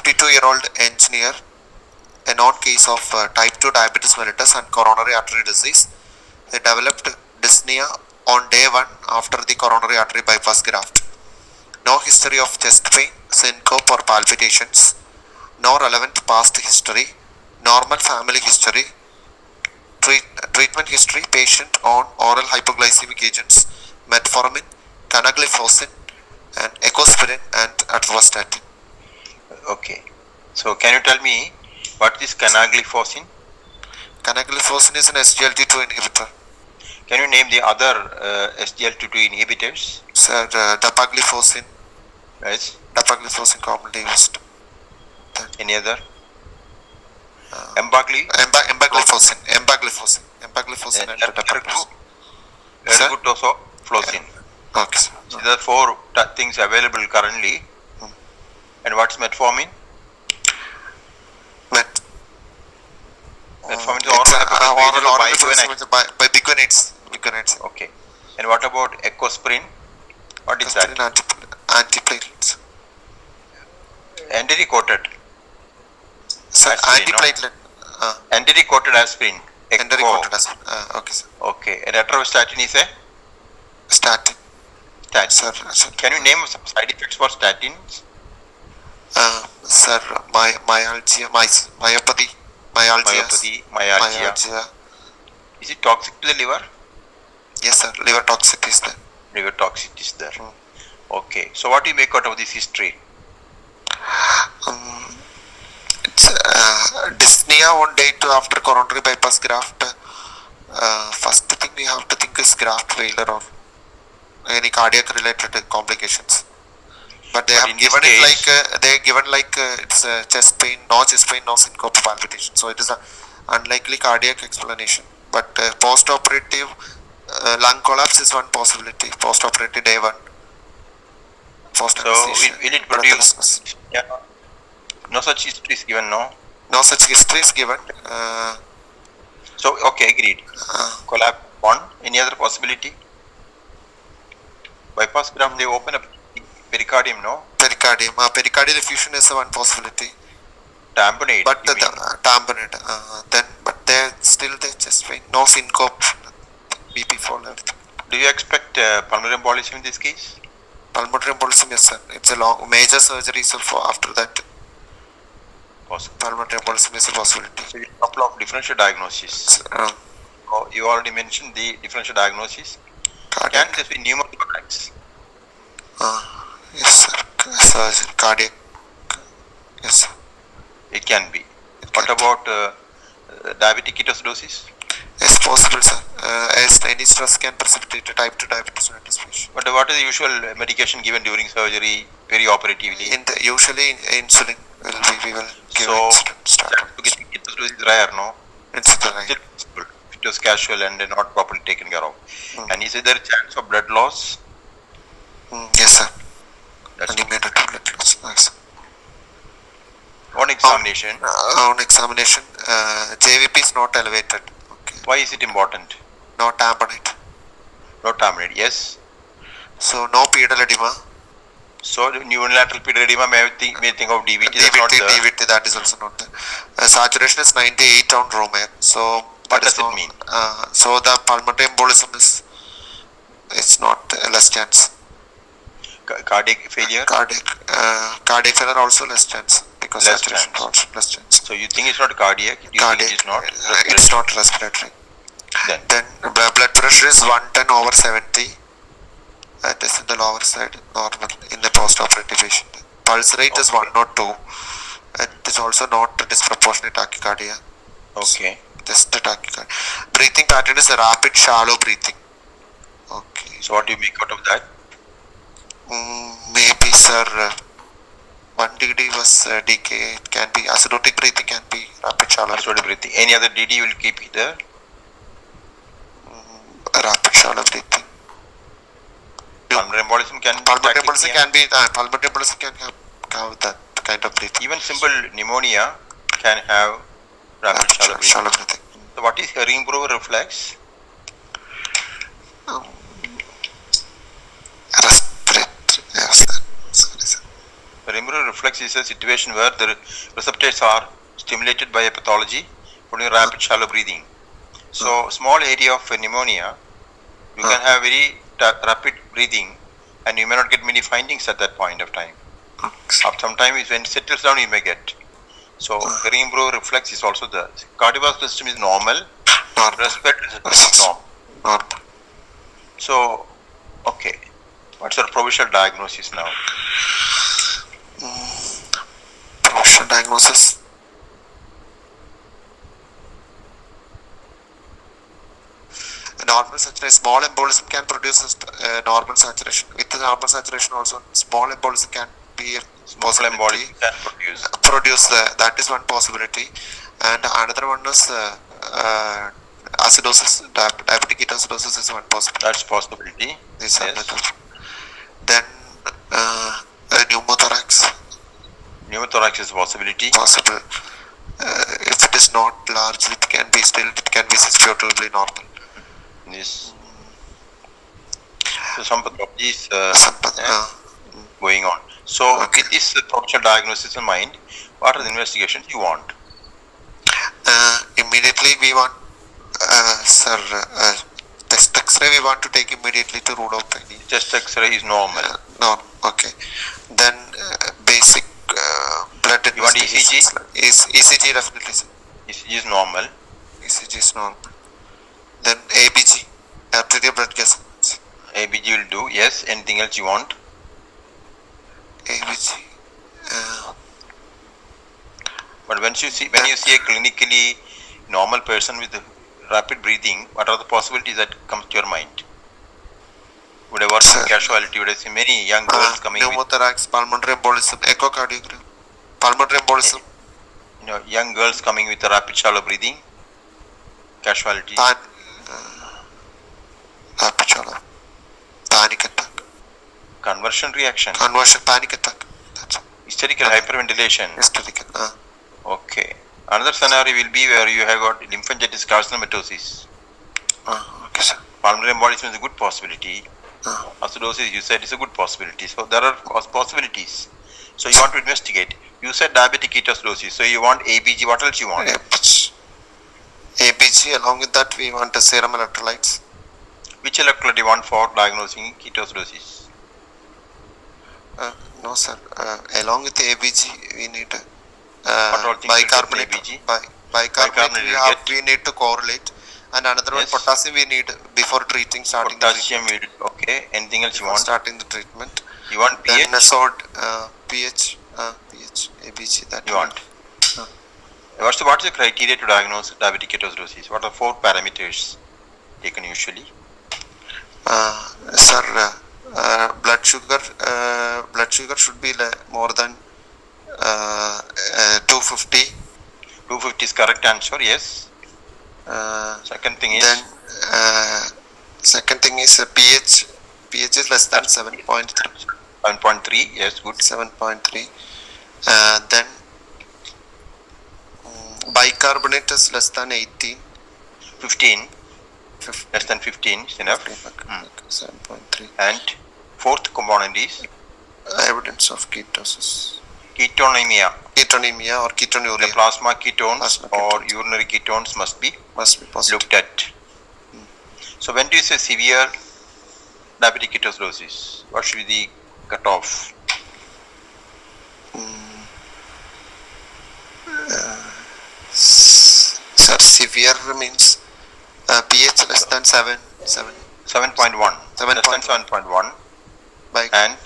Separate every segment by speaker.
Speaker 1: 52-year-old engineer, a known case of type 2 diabetes mellitus and coronary artery disease. He developed dyspnea on day 1 after the coronary artery bypass graft. No history of chest pain, syncope or palpitations. No relevant past history. Normal family history. Treatment history: patient on oral hypoglycemic agents, metformin, canagliflozin, and ecosprin and atorvastatin.
Speaker 2: Okay. So can you tell me what is canagliflozin?
Speaker 1: Canagliflozin is an SGLT2 inhibitor.
Speaker 2: Can you name the other SGLT2 inhibitors?
Speaker 1: Sir, dapagliflozin.
Speaker 2: Yes.
Speaker 1: Dapagliflozin commonly used.
Speaker 2: Any other?
Speaker 1: Empagliflozin and dapagliflozin.
Speaker 2: Ergutosoflozin.
Speaker 1: Okay, sir.
Speaker 2: So there are 4 things available currently. And what's metformin? Metformin is oral
Speaker 1: by biguanides.
Speaker 2: Okay. And what about ecosprin? What is that?
Speaker 1: Antiplatelets.
Speaker 2: Entity-coated.
Speaker 1: Sir, antiplatelet.
Speaker 2: Entity-coated aspirin.
Speaker 1: Entity-coated aspirin. Okay, sir.
Speaker 2: Okay. And atorvastatin is a?
Speaker 1: Statin.
Speaker 2: Sir. Can you name some side effects for statins?
Speaker 1: Sir, myalgia.
Speaker 2: Is it toxic to the liver?
Speaker 1: Yes, sir. Liver toxicity is there.
Speaker 2: Liver toxicity is there. Okay. So what do you make out of this history?
Speaker 1: It's dyspnea on day 2 after coronary bypass graft. First thing we have to think is graft failure or any cardiac related complications. But they have given it like it's chest pain, no syncope, palpitation. So it is an unlikely cardiac explanation. But post-operative lung collapse is one possibility. Post-operative day 1.
Speaker 2: So will it produce? Yeah. No such history is given, no?
Speaker 1: No such history is given.
Speaker 2: So, okay, agreed. Collapse 1. Any other possibility? Bypass graft, they open up pericardium, no?
Speaker 1: Pericardial effusion is one possibility.
Speaker 2: Tamponade.
Speaker 1: But tamponade. But there still the chest pain, no syncope, BP followed.
Speaker 2: Do you expect pulmonary embolism in this case?
Speaker 1: Pulmonary embolism, yes, sir. It's a major surgery, so after that. Pulmonary embolism is a possibility.
Speaker 2: So, a couple of differential diagnoses. You already mentioned the differential diagnosis.
Speaker 1: Cardiac.
Speaker 2: Can this be pneumothorax?
Speaker 1: Yes, sir. Surgery, cardiac. Yes, sir.
Speaker 2: It can be. What about diabetic ketoacidosis?
Speaker 1: It's possible, sir. As any stress can precipitate a type 2 diabetes mellitus patient.
Speaker 2: But what is the usual medication given during surgery, perioperatively?
Speaker 1: Usually insulin we will give.
Speaker 2: So, ketoacidosis is rare, no?
Speaker 1: It's rare.
Speaker 2: It was casual and not properly taken care of. And is there a chance of blood loss?
Speaker 1: Yes, sir.
Speaker 2: That's
Speaker 1: blood loss. Yes.
Speaker 2: On examination?
Speaker 1: JVP is not elevated. Okay.
Speaker 2: Why is it important?
Speaker 1: No tamponade.
Speaker 2: No tamponade, yes.
Speaker 1: So no pedal edema.
Speaker 2: So unilateral pedal edema may think of DVT.
Speaker 1: DVT, that is also not there. Saturation is 98 on Romair. So
Speaker 2: what does it mean?
Speaker 1: So the pulmonary embolism is not less chance.
Speaker 2: Cardiac failure?
Speaker 1: Cardiac failure also less chance. Because
Speaker 2: less chance.
Speaker 1: Less chance.
Speaker 2: So you think it's not cardiac?
Speaker 1: Cardiac.
Speaker 2: Think
Speaker 1: it's not respiratory. Then blood pressure is 110/70. That is in the lower side, normal in the post-operative patient. Pulse rate is 102. It is also not disproportionate tachycardia.
Speaker 2: Okay.
Speaker 1: Just the tachycardia. Breathing pattern is a rapid, shallow breathing. Okay.
Speaker 2: So what do you make out of that?
Speaker 1: Maybe, sir. 1 DD was DK. It can be acidotic breathing, can be rapid, shallow.
Speaker 2: Acidotic breathing. Any other DD you will keep it there?
Speaker 1: Rapid, shallow breathing.
Speaker 2: Pulmonary embolism can
Speaker 1: have that kind of breathing.
Speaker 2: Even simple pneumonia can have rapid shallow breathing. So what is Heringbrover reflex?
Speaker 1: Respiratory. Yes, sir. Sorry, sir.
Speaker 2: Peripheral reflex is a situation where the receptors are stimulated by a pathology, producing rapid shallow breathing. So, small area of pneumonia, you can have very rapid breathing, and you may not get many findings at that point of time. After some time, when it settles down, you may get. So, peripheral reflex is also the cardiovascular system is normal. Respiratory system is normal. So, okay. What's your provisional diagnosis now?
Speaker 1: Provisional diagnosis. Normal saturation, small embolism can produce normal saturation. With the normal saturation also, small embolism can be a possibility. Produce that is one possibility, and another one is acidosis, diabetic ketoacidosis is one possibility.
Speaker 2: That's possibility.
Speaker 1: Yes. Then pneumothorax.
Speaker 2: Pneumothorax is a possibility.
Speaker 1: Possible. If it is not large, it can be suitably normal.
Speaker 2: Yes. So some pathology is going on. So with this provisional diagnosis in mind, what are the investigations you want?
Speaker 1: Immediately we want, sir, test X-ray we want to take immediately to rule out any.
Speaker 2: Chest X-ray is normal.
Speaker 1: No, okay. Then basic blood
Speaker 2: investigation. You want ECG?
Speaker 1: Is ECG definitely, sir.
Speaker 2: ECG is normal.
Speaker 1: ECG is normal. Then ABG, arterial blood gas.
Speaker 2: ABG will do. Yes. Anything else you want?
Speaker 1: ABG.
Speaker 2: But when you see a clinically normal person with rapid breathing, what are the possibilities that come to your mind? Would have worked in casualty? Would have seen many young girls coming
Speaker 1: pneumothorax, pulmonary embolism, echocardiogram, pulmonary embolism.
Speaker 2: Young girls coming with a rapid shallow breathing, casualty.
Speaker 1: Rapid shallow, panic attack.
Speaker 2: Conversion reaction.
Speaker 1: Panic attack. That's
Speaker 2: hysterical hyperventilation.
Speaker 1: Hysterical.
Speaker 2: Okay. Another scenario will be where you have got lymphangitis carcinomatosis.
Speaker 1: Okay, sir.
Speaker 2: Pulmonary embolism is a good possibility. Acidosis, you said, is a good possibility. So there are possibilities. So you want to investigate. You said diabetic ketoacidosis. So you want ABG. What else you want?
Speaker 1: ABG. Along with that, we want a serum electrolytes.
Speaker 2: Which electrolyte you want for diagnosing ketoacidosis?
Speaker 1: No, sir. Along with the ABG, we need
Speaker 2: bicarbonate.
Speaker 1: Bicarbonate we need to correlate. And another one, potassium we need before starting
Speaker 2: potassium
Speaker 1: the treatment.
Speaker 2: Okay. Anything else you want?
Speaker 1: Starting the treatment.
Speaker 2: You want pH?
Speaker 1: Then pH, ABG that
Speaker 2: you want. What is the criteria to diagnose diabetic ketoacidosis? What are 4 parameters taken usually?
Speaker 1: Sir, blood sugar should be more than 250.
Speaker 2: 250 is correct answer. Yes. Second thing is.
Speaker 1: Then second thing is pH. pH is less than 7.3.
Speaker 2: 7.3. Yes, good.
Speaker 1: 7.3. Then bicarbonate is less than 18.
Speaker 2: 15. Less than 15 is enough.
Speaker 1: 7.3.
Speaker 2: And fourth component is
Speaker 1: evidence of ketosis.
Speaker 2: Ketonemia
Speaker 1: or ketonuria.
Speaker 2: The plasma ketones or urinary ketones must be
Speaker 1: positive.
Speaker 2: Looked at. So when do you say severe diabetic ketoacidosis? What should be the cutoff?
Speaker 1: Sir, severe means pH less than 7.1.
Speaker 2: 7.1. And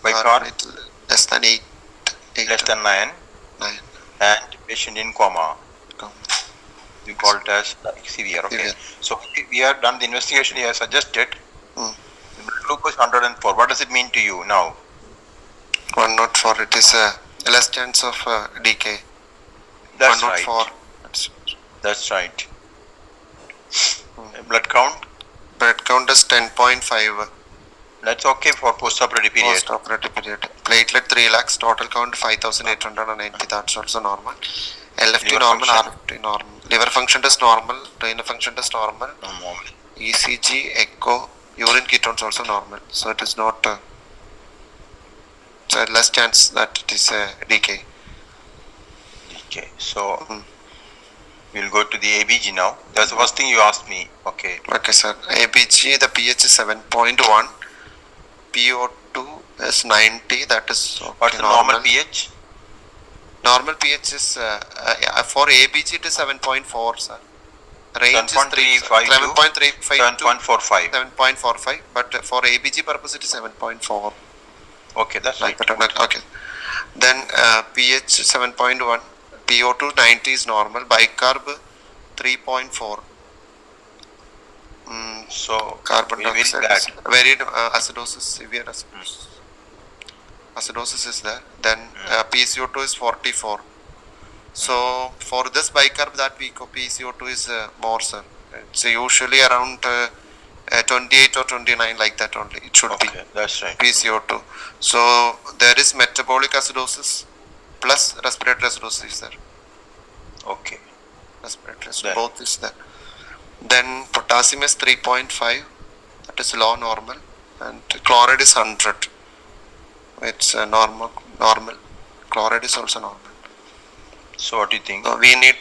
Speaker 1: bicarbonate less than 8.
Speaker 2: Less than 9. And patient in coma. We call it as severe. Okay. Severe. So we have done the investigation. You have suggested glucose 104. What does it mean to you now?
Speaker 1: 104. It is less chance of decay.
Speaker 2: That's right. That's right. Blood count?
Speaker 1: Blood count is 10.5.
Speaker 2: That's okay for post-operative period.
Speaker 1: Platelet 3 lakhs, total count 5,890. That's also normal. LFT
Speaker 2: liver
Speaker 1: normal,
Speaker 2: function.
Speaker 1: RFT normal. Liver function is normal. Renal function is normal. ECG, echo, urine ketones also normal. So it is not So less chance that it is decay.
Speaker 2: Okay, so
Speaker 1: Mm.
Speaker 2: we'll go to the ABG now. That's the first thing you asked me. Okay,
Speaker 1: Okay, sir. ABG, the pH is 7.1. PO2 is 90. That is okay,
Speaker 2: what's the normal pH?
Speaker 1: Normal pH is for ABG it is 7.4, sir. Range is
Speaker 2: 7.352, 7.45.
Speaker 1: 7.45, but for ABG purpose it is 7.4.
Speaker 2: Okay, that's
Speaker 1: Like
Speaker 2: right.
Speaker 1: that. Okay. Then pH 7.1, PO2 90 is normal, bicarb 3.4.
Speaker 2: So
Speaker 1: Carbon
Speaker 2: very, very
Speaker 1: dioxide
Speaker 2: bad.
Speaker 1: is very acidosis, severe acidosis. Acidosis is there. Then PCO2 is 44. So for this bicarb that we PCO2 is more, sir. It's usually around 28 or 29, like that only. It should be
Speaker 2: That's right.
Speaker 1: PCO2. So there is metabolic acidosis plus respiratory acidosis is there.
Speaker 2: Okay.
Speaker 1: Respiratory acidosis, both is there. Then potassium is 3.5. That is low normal. And chloride is 100. It's normal. Chloride is also normal.
Speaker 2: So what do you think?
Speaker 1: So we need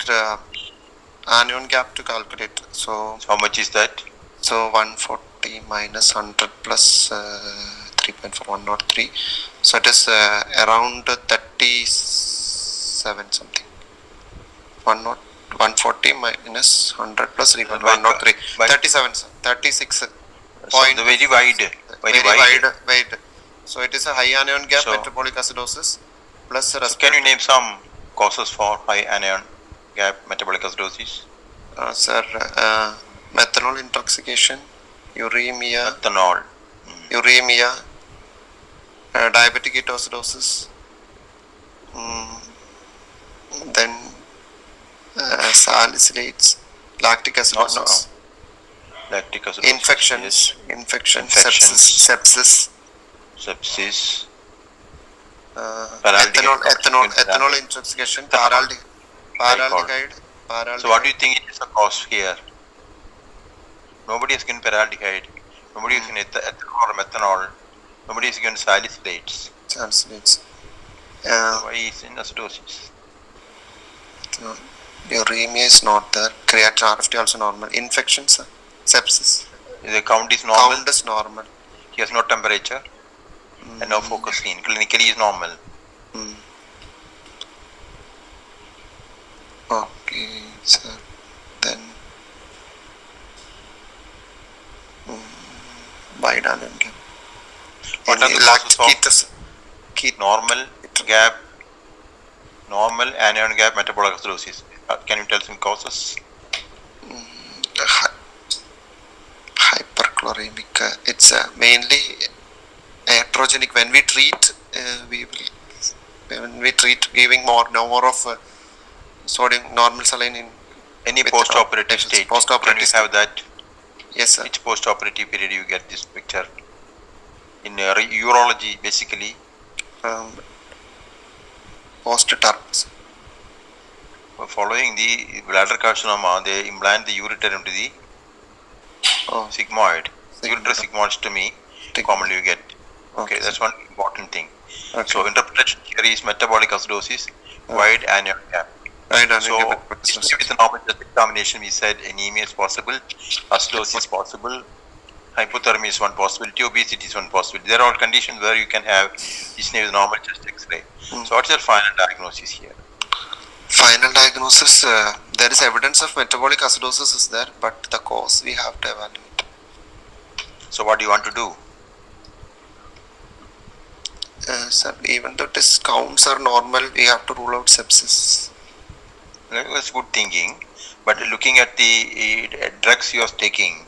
Speaker 1: anion gap to calculate. So
Speaker 2: how much is that?
Speaker 1: So 140 minus 100 plus 3.4, 103. So it is around 37 something. 140 minus 100 plus 3.103. 37, 36.
Speaker 2: So very wide. Very
Speaker 1: wide. So it is a high anion gap, metabolic acidosis plus
Speaker 2: so can you name some causes for high anion gap metabolic acidosis?
Speaker 1: Sir, methanol intoxication, uremia, diabetic ketoacidosis, then salicylates, lactic acidosis,
Speaker 2: lactic acidosis,
Speaker 1: infection, sepsis, ethanol intoxication, paraldehyde.
Speaker 2: So what do you think is the cause here? Nobody has given paraldehyde, nobody has given ethanol or methanol, nobody has given salicylates. Why is in acidosis?
Speaker 1: Uremia is not there. Creatinine RFT also normal. Infections, sepsis.
Speaker 2: The count is normal.
Speaker 1: Count is normal.
Speaker 2: He has no temperature and no focus seen. Clinically is normal.
Speaker 1: Okay, sir. Then wide anion gap.
Speaker 2: What are the causes of normal anion gap metabolic acidosis? Can you tell some causes?
Speaker 1: Hyperchloremic. It's mainly iatrogenic. When we treat, giving more of sodium normal saline in
Speaker 2: any post-operative state. Can you have that?
Speaker 1: Yes, sir.
Speaker 2: Which post-operative period you get this picture? In urology, basically.
Speaker 1: Post-term.
Speaker 2: Following the bladder carcinoma, they implant the ureter into the sigmoid. Ureter sigmoidostomy, commonly you get. Okay, that's one important thing. Okay. So interpretation here is metabolic acidosis, wide anion gap. So with the normal examination, we said anemia is possible, acidosis is possible, hypothermia is one possibility, obesity is one possibility. There are all conditions where you can have dyspnea with normal chest X-ray. So what's your final diagnosis here?
Speaker 1: Final diagnosis, there is evidence of metabolic acidosis is there, but the cause we have to evaluate.
Speaker 2: So what do you want to do?
Speaker 1: Sir, even though test counts are normal, we have to rule out sepsis.
Speaker 2: That's good thinking, but looking at the drugs you are taking.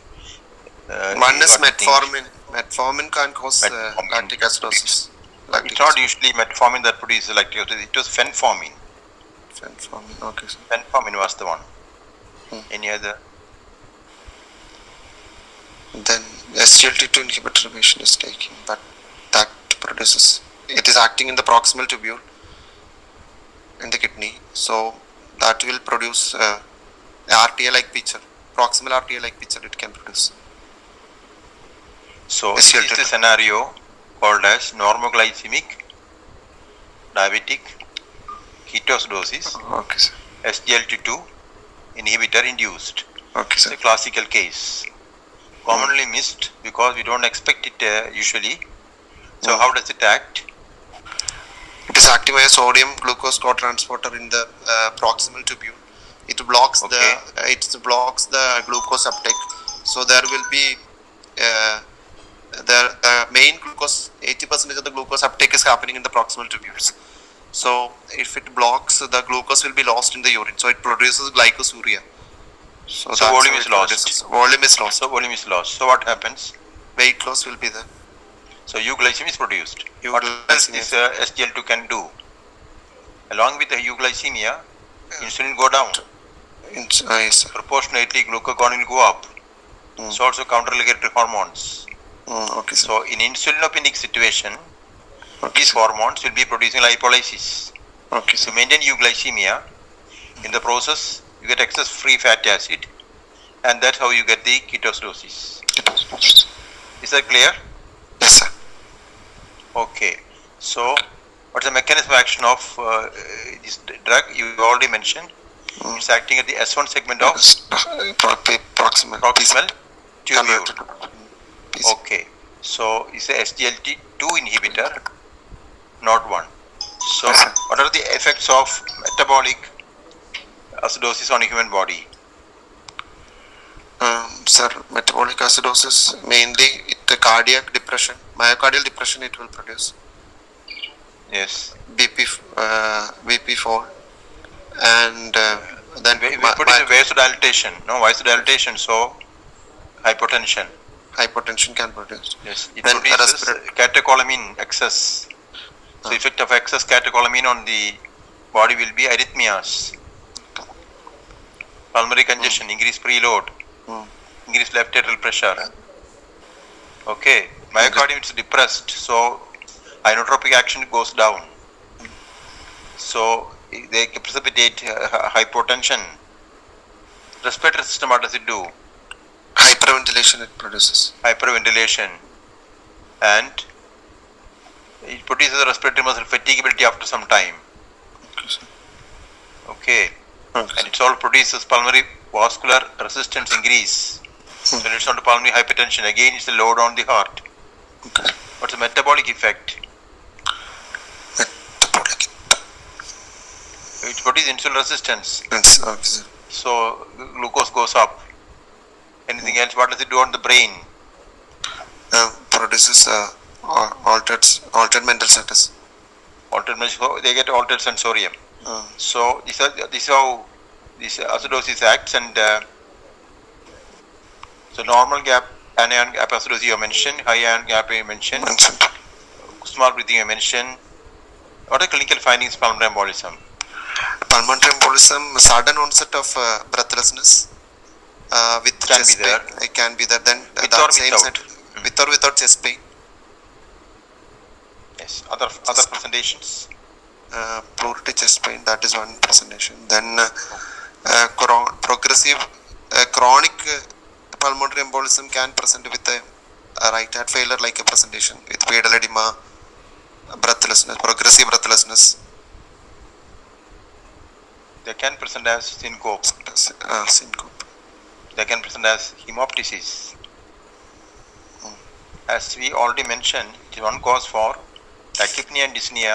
Speaker 1: One is metformin. Metformin can cause lactic acidosis.
Speaker 2: It's not usually metformin that produces lactic acidosis, it was fenformin.
Speaker 1: Fenformin, okay, sir.
Speaker 2: Fenformin was the one. Any other?
Speaker 1: Then SGLT2 inhibitor patient is taking, but that produces, it is acting in the proximal tubule in the kidney, so that will produce RTA like picture, proximal RTA like picture it can produce.
Speaker 2: So this is the scenario called as normoglycemic diabetic ketoacidosis,
Speaker 1: Okay, sir.
Speaker 2: SGLT2 inhibitor induced.
Speaker 1: Okay,
Speaker 2: It's
Speaker 1: sir.
Speaker 2: a classical case. Commonly missed because we don't expect it usually. So how does it act?
Speaker 1: It is acting as sodium glucose co-transporter in the proximal tubule. It blocks
Speaker 2: Okay.
Speaker 1: the glucose uptake. So there will be the main glucose, 80% of the glucose uptake is happening in the proximal tubules. So if it blocks, the glucose will be lost in the urine. So it produces glycosuria. So that's
Speaker 2: volume
Speaker 1: how
Speaker 2: is
Speaker 1: it
Speaker 2: lost.
Speaker 1: produces. Volume is lost.
Speaker 2: So volume is lost. So what happens?
Speaker 1: Weight loss will be there.
Speaker 2: So euglycemia is produced.
Speaker 1: Euglycemia.
Speaker 2: What else this SGL2 can do? Along with the euglycemia, insulin go down.
Speaker 1: Yes, sir.
Speaker 2: Proportionately, glucagon will go up.
Speaker 1: Mm.
Speaker 2: So also counter-regulatory hormones.
Speaker 1: Okay, sir.
Speaker 2: So in insulinopenic situation,
Speaker 1: Okay,
Speaker 2: these
Speaker 1: sir.
Speaker 2: hormones will be producing lipolysis.
Speaker 1: Okay,
Speaker 2: To
Speaker 1: sir.
Speaker 2: maintain euglycemia, in the process, you get excess free fatty acid, and that's how you get the ketoacidosis. Is that clear?
Speaker 1: Yes, sir.
Speaker 2: Okay. So, what's the mechanism of action of this drug? You already mentioned. It's acting at the S1 segment of
Speaker 1: Proximal.
Speaker 2: proximal tubule.
Speaker 1: Converted. PC.
Speaker 2: Okay. So, it's a SGLT2 inhibitor, not one. So,
Speaker 1: Yes, sir.
Speaker 2: what are the effects of metabolic acidosis on a human body?
Speaker 1: Sir, metabolic acidosis mainly the cardiac depression, myocardial depression it will produce.
Speaker 2: Yes.
Speaker 1: BP fall, and then
Speaker 2: We put it in vasodilatation. No, vasodilatation. So, hypotension.
Speaker 1: hypertension can produce.
Speaker 2: Yes. It
Speaker 1: Then
Speaker 2: produces catecholamine excess. So,
Speaker 1: Ah.
Speaker 2: effect of excess catecholamine on the body will be arrhythmias, pulmonary congestion, increased preload,
Speaker 1: Mm.
Speaker 2: increased left atrial pressure. Okay. Myocardium is depressed, so inotropic action goes down. So they precipitate hypotension. Respiratory system, what does it do?
Speaker 1: Hyperventilation it produces.
Speaker 2: Hyperventilation, and it produces respiratory muscle fatigability after some time.
Speaker 1: Okay, sir.
Speaker 2: Okay.
Speaker 1: Okay,
Speaker 2: And it all produces pulmonary vascular resistance increase. So it's on to pulmonary hypertension. Again, it's a load on the heart.
Speaker 1: okay.
Speaker 2: What's the metabolic effect?
Speaker 1: Metabolic.
Speaker 2: It produces insulin resistance.
Speaker 1: Yes, okay, sir.
Speaker 2: So glucose goes up. Anything else? What does it do on the brain?
Speaker 1: Produces altered mental status.
Speaker 2: So they get altered sensorium.
Speaker 1: Uh,
Speaker 2: So this is how this acidosis acts, and so normal gap anion gap acidosis you mentioned, high ion gap you mentioned,
Speaker 1: mentioned.
Speaker 2: small breathing you mentioned. What are clinical findings of pulmonary embolism?
Speaker 1: Pulmonary embolism, sudden onset of breathlessness with
Speaker 2: Can
Speaker 1: chest
Speaker 2: be there.
Speaker 1: pain. It can be there. Then
Speaker 2: With
Speaker 1: the
Speaker 2: or
Speaker 1: same
Speaker 2: without?
Speaker 1: side, with or without chest pain.
Speaker 2: Yes. Other presentations.
Speaker 1: Pleural chest pain, that is one presentation. Then progressive chronic pulmonary embolism can present with a right heart failure like a presentation with pedal edema, breathlessness, progressive breathlessness,
Speaker 2: They can present as syncope.
Speaker 1: syncope.
Speaker 2: They can present as hemoptysis. As we already mentioned, it is one cause for tachypnea and dyspnea,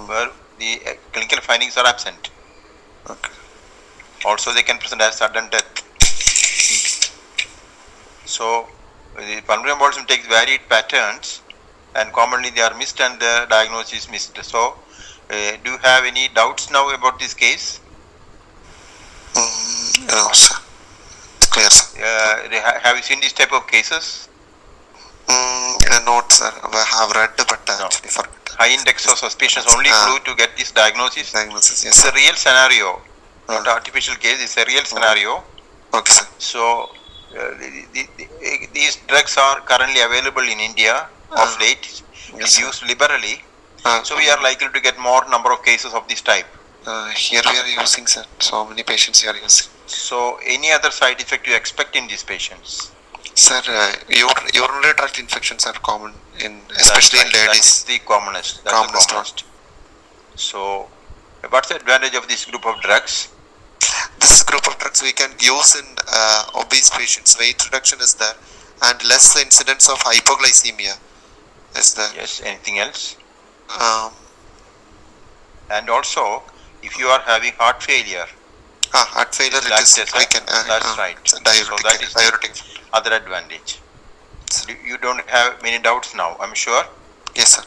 Speaker 2: where the clinical findings are absent.
Speaker 1: Okay.
Speaker 2: Also, they can present as sudden death. So, the pulmonary embolism takes varied patterns, and commonly they are missed and the diagnosis is missed. So, do you have any doubts now about this case?
Speaker 1: No, sir. It's clear, sir.
Speaker 2: Have you seen this type of cases?
Speaker 1: Not, sir. I have read, but
Speaker 2: No.
Speaker 1: actually forgot.
Speaker 2: High index of suspicion only clue to get this diagnosis.
Speaker 1: Diagnosis, yes,
Speaker 2: It's
Speaker 1: sir.
Speaker 2: a real scenario, not artificial case. It's a real scenario.
Speaker 1: Okay, sir.
Speaker 2: So, these drugs are currently available in India of late.
Speaker 1: Yes,
Speaker 2: It's
Speaker 1: sir.
Speaker 2: used liberally. So, we are likely to get more number of cases of this type.
Speaker 1: Here we are using, sir. So many patients here are using.
Speaker 2: So, any other side effect you expect in these patients?
Speaker 1: Sir, urinary tract infections are common in, especially in
Speaker 2: That
Speaker 1: ladies.
Speaker 2: is the commonest. That's
Speaker 1: Commonest
Speaker 2: the
Speaker 1: one.
Speaker 2: commonest. So, what's the advantage of this group of drugs?
Speaker 1: This group of drugs we can use in obese patients. Weight reduction is there, and less incidence of hypoglycemia is there.
Speaker 2: Yes, anything else?
Speaker 1: Um,
Speaker 2: And also, if you are having heart failure,
Speaker 1: heart failure, it is,
Speaker 2: lactase,
Speaker 1: we can.
Speaker 2: that's right.
Speaker 1: Diuretic,
Speaker 2: So that is the
Speaker 1: diuretic.
Speaker 2: other advantage. You don't have many doubts now, I'm sure.
Speaker 1: Yes, sir.